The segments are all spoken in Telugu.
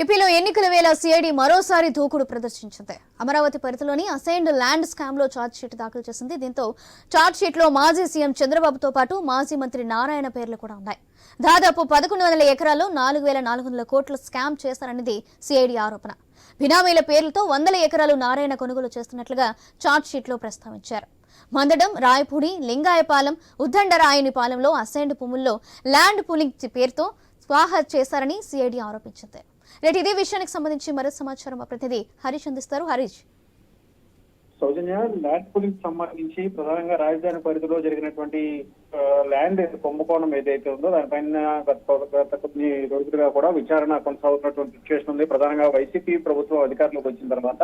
ఏపీలో ఎన్నికల వేళ సిఐడి మరోసారి దూకుడు ప్రదర్శించింది. అమరావతి పరిధిలోని అసైన్డ్ ల్యాండ్ స్కామ్ లో ఛార్జ్ షీట్ దాఖలు చేసింది. దీంతో ఛార్జ్ షీట్ లో మాజీ సీఎం చంద్రబాబుతో పాటు మాజీ మంత్రి నారాయణ పేర్లు కూడా ఉన్నాయి. దాదాపు 1100 ఎకరాల్లో 4400 కోట్ల స్కామ్ చేశారన్నది సిఐడి ఆరోపణ. బినామీల పేర్లతో 100 ఎకరాలు నారాయణ కొనుగోలు చేస్తున్నట్లుగా ఛార్జ్ షీట్ లో ప్రస్తావించారు. మందడం, రాయపూడి, లింగాయపాలెం, ఉద్దండరాయనిపాలెంలో అసైన్డ్ భూముల్లో ల్యాండ్ పూలింగ్ పేరుతో స్వాహా చేశారని సిఐడి ఆరోపించింది. రేటు ఇదే విషయానికి సంబంధించి మరో సమాచారం మా ప్రతినిధి హరీష్ అందిస్తారు. హరీష్, సౌజన్య, ల్యాండ్ పూలింగ్ సంబంధించి ప్రధానంగా రాజధాని పరిధిలో జరిగినటువంటి ల్యాండ్ కుంభకోణం ఏదైతే ఉందో దానిపైన గత కొన్ని రోజులుగా కూడా విచారణ కొనసాగుతున్నటువంటి సిచ్యువేషన్ ఉంది. ప్రధానంగా వైసీపీ ప్రభుత్వం అధికారంలోకి వచ్చిన తర్వాత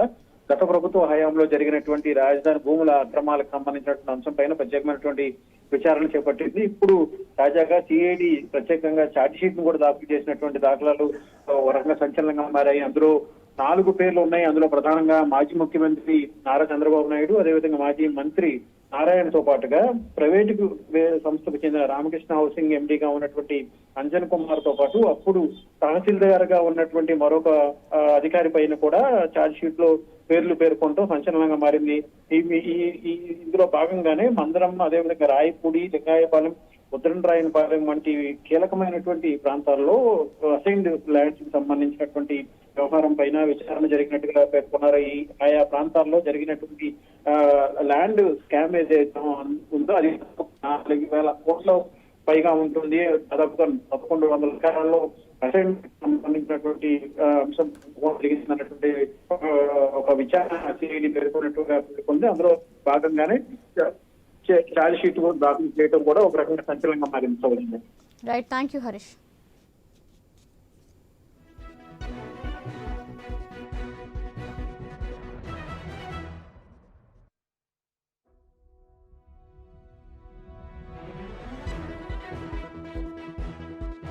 గత ప్రభుత్వ హయాంలో జరిగినటువంటి రాజధాని భూముల అక్రమాలకు సంబంధించినటువంటి అంశం పైన ప్రత్యేకమైనటువంటి విచారణ చేపట్టింది. ఇప్పుడు తాజాగా సిఐడి ప్రత్యేకంగా ఛార్జ్ షీట్ ను కూడా దాఖలు చేసినటువంటి దాఖలాలు ఒక రకంగా సంచలనంగా మారాయి. అందులో 4 పేర్లు ఉన్నాయి. అందులో ప్రధానంగా మాజీ ముఖ్యమంత్రి నారా చంద్రబాబు నాయుడు, అదేవిధంగా మాజీ మంత్రి నారాయణతో పాటుగా ప్రైవేటు సంస్థకు చెందిన రామకృష్ణ హౌసింగ్ ఎండీగా ఉన్నటువంటి అంజన్ కుమార్ తో పాటు అప్పుడు తహసీల్దార్ గా ఉన్నటువంటి మరొక అధికారి పైన కూడా ఛార్జ్ షీట్ లో పేర్లు పేర్కొంటూ సంచలనంగా మారింది. ఇందులో భాగంగానే మందరం, అదేవిధంగా రాయపూడి, లింగాయపాలెం, ఉద్దండరాయనిపాలెం వంటి కీలకమైనటువంటి ప్రాంతాల్లో అసైన్డ్ ల్యాండ్స్ కి సంబంధించినటువంటి వ్యవహారం పైన విచారణ జరిగినట్టుగా పేర్కొన్నారు. ఆయా ప్రాంతాల్లో జరిగినటువంటి ల్యాండ్ స్కామ్ ఏదైతే ఉందో అది 4000 కోట్ల పైగా ఉంటుంది. దాదాపుగా 1100 ఎకరాల్లో అసైన్ సంబంధించినటువంటి అంశం జరిగిందన్నటువంటి ఒక విచారణ సిఐడి పేర్కొన్నట్టుగా పేర్కొంది. అందులో భాగంగానే ఛార్జ్ షీట్ దాఖలు చేయడం కూడా ఒక రకంగా సంచలనంగా మారింది. Right, thank you Harish.